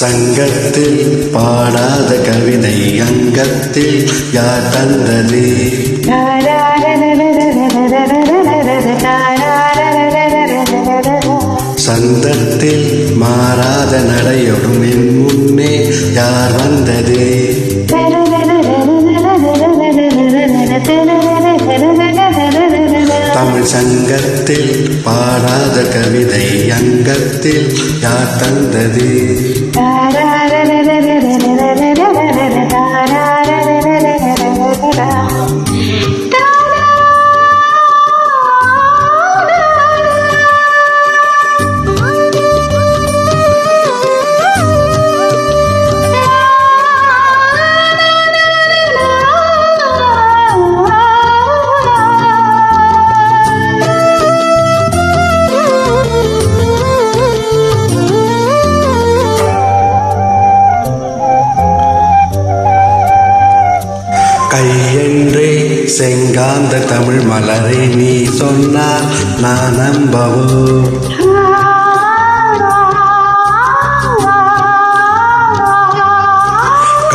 சங்கத்தில் பாடாத கவிதை அங்கத்தில் யார் தந்தது? சந்தத்தில் மாறாத நடையோடும் என் முன்னே யார் வந்தது? தமிழ் சங்கத்தில் பாடாத கவிதை அங்கத்தில் யார் தந்தது? கையென்றே செங்காந்த தமிழ் மலரை நீ சொன்னால் நான் நம்பவோ?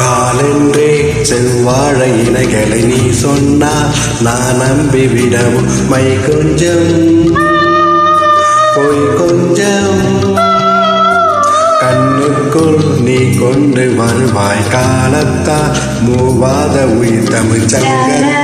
காலென்றே செவ்வாழை இலைகளை நீ சொன்னால் நான் நம்பிவிடவும்? மை கொஞ்சம் பொய் கொஞ்சம் கண்ணுக்குள் நீ கொண்டு வருவாய் காலத்தா மூவாத உயிர் தமிழ் சங்கத்தில்.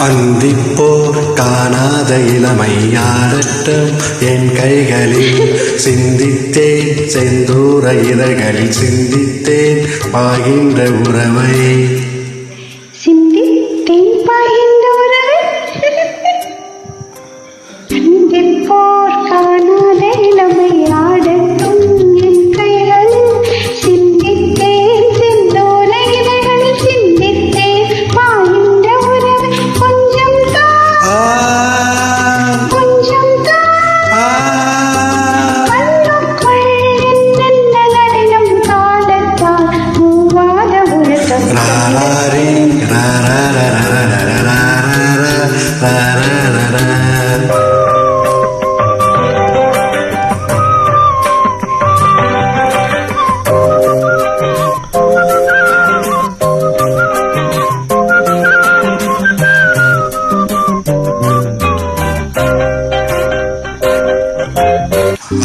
அந்திப்போர் காணாத இளமை யாரட்டும் என் கைகளில் சிந்தித்தேன் செந்தூர இதழ்களில் சிந்தித்தேன் பாகின்ற உறவை. சிந்தித்தேன் பாகின்ற உறவை. அந்திப்போர் காணாத இளமை யாரட்டும் என் கைகளில் சிந்தித்தேன் செந்தூர இதழ்களில் சிந்தித்தேன் பாகின்ற உறவை.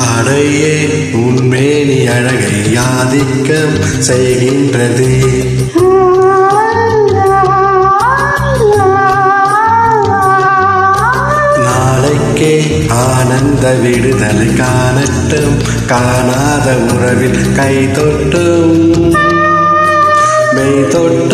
அடையே உன்மேனி அழகை ஆதிக்கம் செய்கின்றது. நாளைக்கே ஆனந்த விடுதலை காணட்டும் காணாத உறவில் கை தொட்டும் மெய் தொட்ட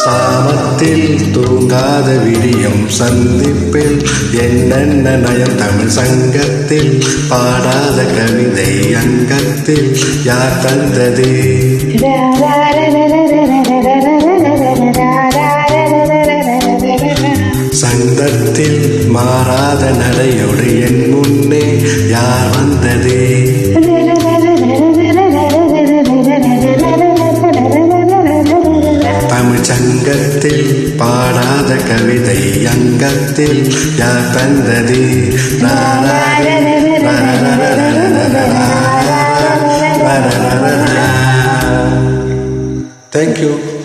சாமத்தில் தூங்காத விடியும் சந்திப்பில் என்னென்ன நயம் தமிழ் சங்கத்தில் பாடாத கவிதை அங்கத்தில் யார் தந்தது? சங்கத்தில் மாறாத நடையோடு என் முன்னே யார் வந்தது? தமிழ் சங்கத்தில் பாடாத கவிதை அங்கத்தில் யார் தந்தது? Thank you.